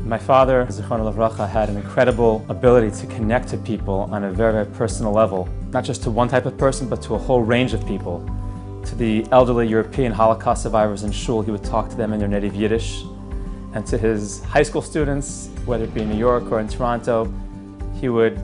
My father, Zichrono Livracha, had an incredible ability to connect to people on a very, very personal level, not just to one type of person, but to a whole range of people. To the elderly European Holocaust survivors in shul, he would talk to them in their native Yiddish. And to his high school students, whether it be in New York or in Toronto, he would,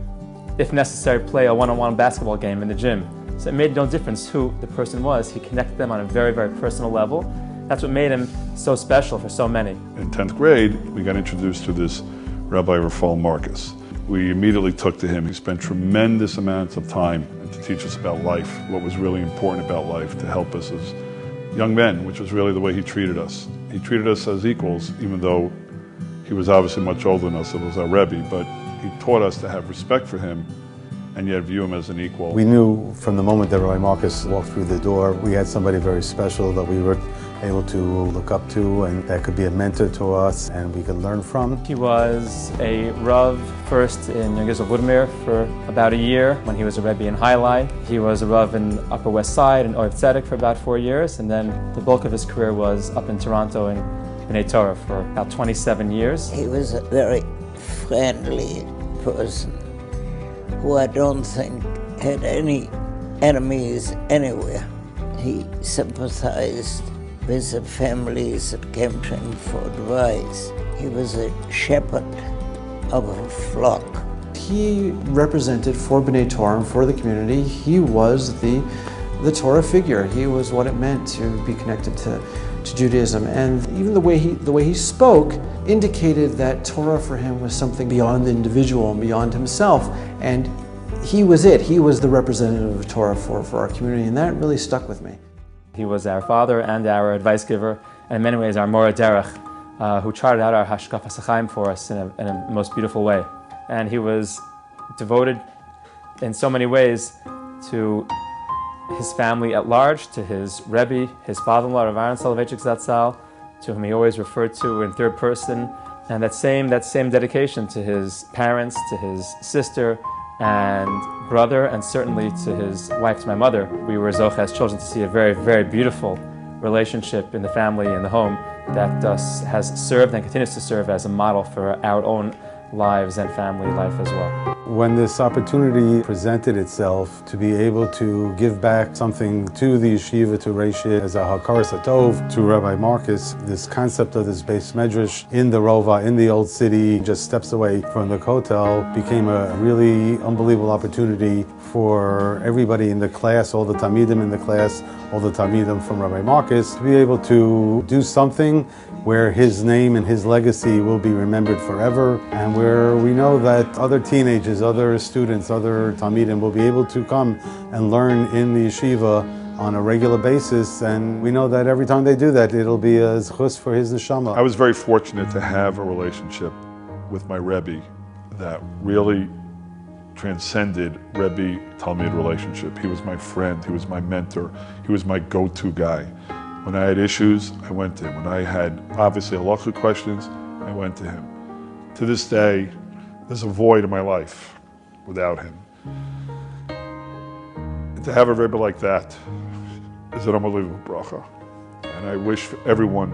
if necessary, play a one-on-one basketball game in the gym. So it made no difference who the person was. He connected them on a very, very personal level. That's what made him so special for so many. In 10th grade, we got introduced to this Rabbi Raphael Marcus. We immediately took to him. He spent tremendous amounts of time to teach us about life, what was really important about life, to help us as young men, which was really the way he treated us. He treated us as equals, even though he was obviously much older than us. It was our Rebbe, but he taught us to have respect for him and yet view him as an equal. We knew from the moment that Rabbi Marcus walked through the door, we had somebody very special that we were able to look up to and that could be a mentor to us and we could learn from. He was a Rav first in Woodmere for about a year when he was a Rebbe in YRY. He was a Rav in Upper West Side in Oiv Tzedek for about 4 years, and then the bulk of his career was up in Toronto in B'nai Torah for about 27 years. He was a very friendly person who I don't think had any enemies anywhere. He sympathized with the families that came to him for advice. He was a shepherd of a flock. He represented for B'nai Torah and for the community. He was the Torah figure. He was what it meant to be connected to Judaism. And even the way he spoke indicated that Torah for him was something beyond the individual and beyond himself. And he was it. He was the representative of Torah for our community, and that really stuck with me. He was our father and our advice giver, and in many ways our Mora Derech, who charted out our Hashkafas HaChaim for us in a most beautiful way. And he was devoted in so many ways to his family at large, to his Rebbe, his father-in-law, Rav Aaron Soloveitchik Zatzal, to whom he always referred to in third person, and that same dedication to his parents, to his sister and brother, and certainly to his wife, to my mother. We were zoche as children to see a very, very beautiful relationship in the family and the home that has served and continues to serve as a model for our own lives and family life as well. When this opportunity presented itself to be able to give back something to the yeshiva, to Reishit, as a hakaras hatov to Rabbi Marcus, this concept of this base Medrash in the Rova, in the old city, just steps away from the Kotel, became a really unbelievable opportunity for everybody in the class, all the Talmidim in the class, all the Talmidim from Rabbi Marcus, to be able to do something where his name and his legacy will be remembered forever, and where we know that other teenagers, other students, other Talmidim will be able to come and learn in the yeshiva on a regular basis, and we know that every time they do that, it'll be a zchus for his neshama. I was very fortunate to have a relationship with my Rebbe that really transcended Rebbe-Talmid relationship. He was my friend, he was my mentor, he was my go-to guy. When I had issues, I went to him. When I had, obviously, halacha questions, I went to him. To this day, there's a void in my life without him. And to have a Rebbe like that is an unbelievable bracha. And I wish everyone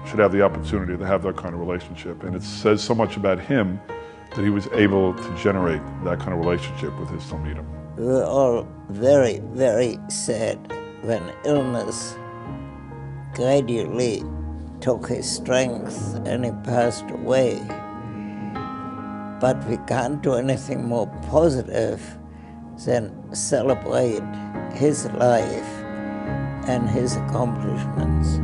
should have the opportunity to have that kind of relationship. And it says so much about him that he was able to generate that kind of relationship with his Talmidim. We were all very, very sad when illness gradually took his strength and he passed away. But we can't do anything more positive than celebrate his life and his accomplishments.